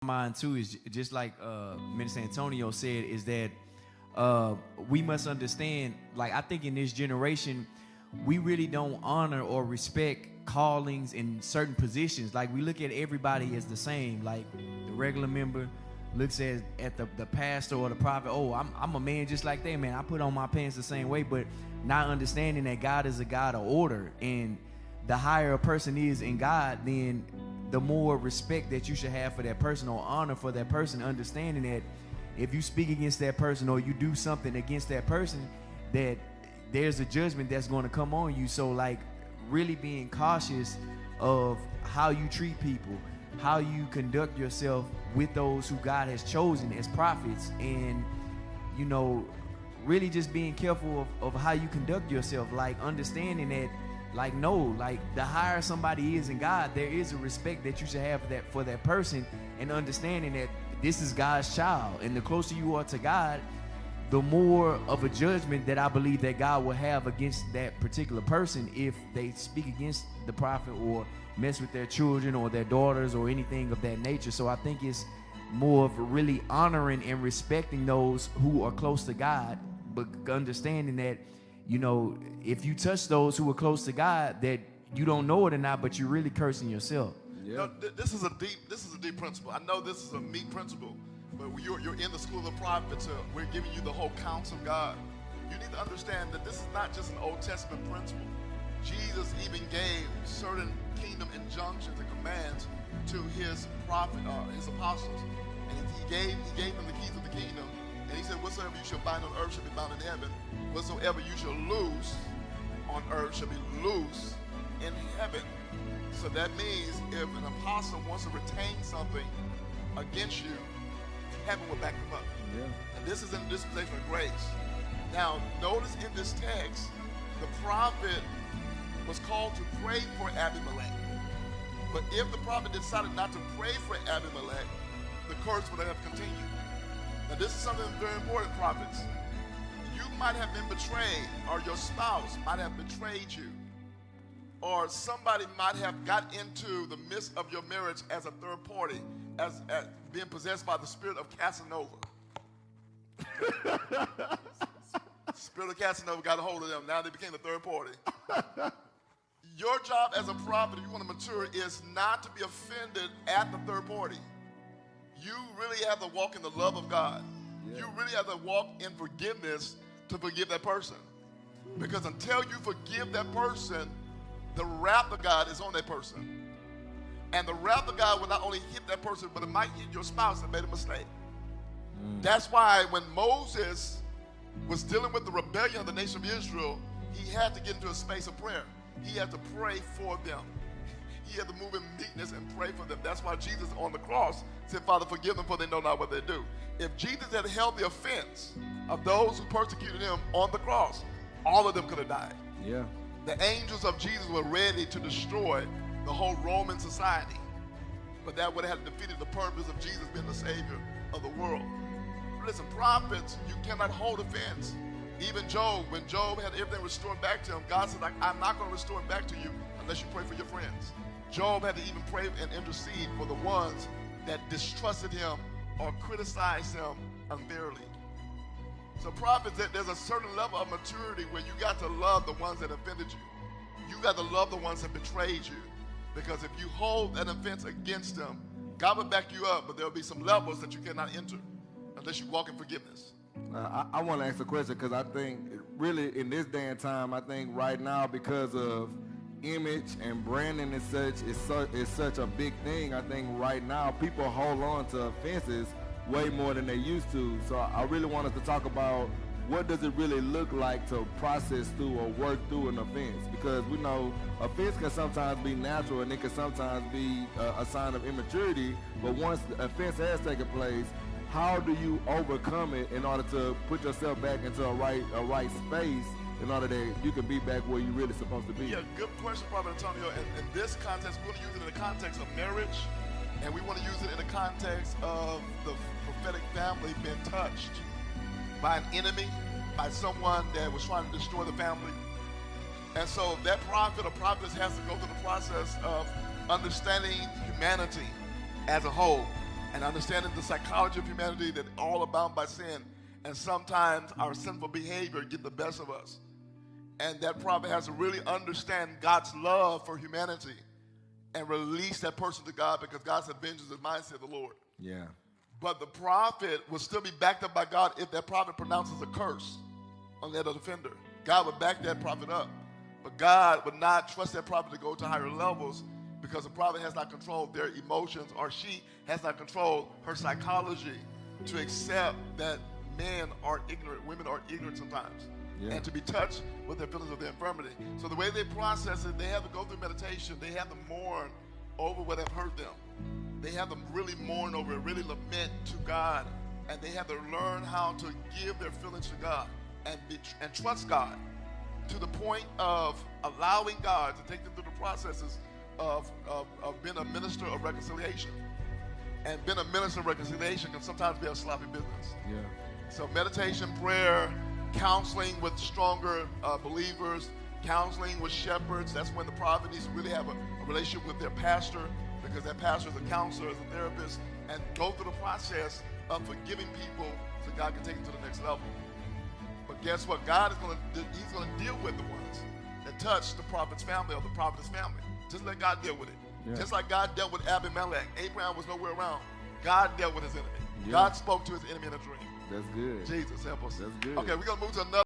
Mind too is just like Minister Antonio said, is that we must understand, like, I think in this generation we really don't honor or respect callings in certain positions. Like, we look at everybody as the same. Like, the regular member looks at the pastor or the prophet. Oh, I'm a man just like that, man. I put on my pants the same way. But not understanding that God is a God of order, and the higher a person is in God, then the more respect that you should have for that person, or honor for that person, understanding that if you speak against that person or you do something against that person, that there's a judgment that's going to come on you. So, like, really being cautious of how you treat people, how you conduct yourself with those who God has chosen as prophets, and, you know, really just being careful of how you conduct yourself, like understanding that, like, no, like, the higher somebody is in God, there is a respect that you should have for that person, and understanding that this is God's child, and the closer you are to God, the more of a judgment that I believe that God will have against that particular person if they speak against the prophet or mess with their children or their daughters or anything of that nature. So I think it's more of really honoring and respecting those who are close to God, but understanding that, you know, if you touch those who are close to God, that you don't know it or not, but you're really cursing yourself. Yeah. No, this is a deep principle. I know this is a meat principle, but you're in the school of the prophets. We're giving you the whole counsel of God. You need to understand that this is not just an Old Testament principle. Jesus even gave certain kingdom injunctions and commands to his his apostles, and he gave them the keys of the kingdom. And he said, whatsoever you shall bind on earth shall be bound in heaven. Whatsoever you shall loose on earth shall be loose in heaven. So that means if an apostle wants to retain something against you, heaven will back them up. Yeah. And this is in the dispensation of grace. Now, notice in this text, the prophet was called to pray for Abimelech. But if the prophet decided not to pray for Abimelech, the curse would have continued. Now, this is something very important, prophets. You might have been betrayed, or your spouse might have betrayed you, or somebody might have got into the midst of your marriage as a third party, as being possessed by the spirit of Casanova. Spirit of Casanova got a hold of them. Now they became the third party. Your job as a prophet, if you want to mature, is not to be offended at the third party. You really have to walk in the love of God. Yeah. You really have to walk in forgiveness to forgive that person. Because until you forgive that person, the wrath of God is on that person. And the wrath of God will not only hit that person, but it might hit your spouse that made a mistake. That's why when Moses was dealing with the rebellion of the nation of Israel, he had to get into a space of prayer. He had to pray for them. He had to move in meekness and pray for them. That's why Jesus on the cross said, Father, forgive them, for they know not what they do. If Jesus had held the offense of those who persecuted him on the cross, all of them could have died. Yeah. The angels of Jesus were ready to destroy the whole Roman society. But that would have defeated the purpose of Jesus being the Savior of the world. Listen, prophets, you cannot hold offense. Even Job, when Job had everything restored back to him, God said, I'm not going to restore it back to you unless you pray for your friends. Job had to even pray and intercede for the ones that distrusted him or criticized him unfairly. So prophets, there's a certain level of maturity where you got to love the ones that offended you. You got to love the ones that betrayed you. Because if you hold an offense against them, God will back you up, but there'll be some levels that you cannot enter unless you walk in forgiveness. I want to ask a question because I think really in this day and time, I think right now because of image and branding and such is such a big thing. I think right now people hold on to offenses way more than they used to. So I really want us to talk about what does it really look like to process through or work through an offense, because we know offense can sometimes be natural and it can sometimes be a sign of immaturity, but once the offense has taken place, how do you overcome it in order to put yourself back into a right space in order that you can be back where you're really supposed to be? Yeah, good question, Prophet Antonio. In this context, we want to use it in the context of marriage, and we want to use it in the context of the prophetic family being touched by an enemy, by someone that was trying to destroy the family. And so that prophet or prophetess has to go through the process of understanding humanity as a whole. and understanding the psychology of humanity, that all abound by sin, and sometimes our sinful behavior get the best of us. And that prophet has to really understand God's love for humanity and release that person to God, because God said, vengeance is mine, said the Lord. Yeah. But the prophet will still be backed up by God if that prophet pronounces a curse on that offender. God would back that prophet up. But God would not trust that prophet to go to higher levels, because the prophet has not controlled their emotions, or she has not controlled her psychology to accept that men are ignorant, women are ignorant sometimes, and to be touched with their feelings of their infirmity. So the way they process it, they have to go through meditation. They have to mourn over what have hurt them. They have to really mourn over it, really lament to God, and they have to learn how to give their feelings to God and trust God, to the point of allowing God to take them through the processes of being a minister of reconciliation. And being a minister of reconciliation can sometimes be a sloppy business. Yeah. So meditation, prayer, counseling with stronger believers, counseling with shepherds. That's when the prophet needs to really have a relationship with their pastor, because that pastor is a counselor, is a therapist, and go through the process of forgiving people so God can take them to the next level. But guess what? God is he's going to deal with the ones that touch the prophet's family or the prophet's family. Just let God deal with it. Yeah. Just like God dealt with Abimelech. Abraham was nowhere around. God dealt with his enemy. Yeah. God spoke to his enemy in a dream. That's good. Jesus, help us. That's good. Okay, we're going to move to another.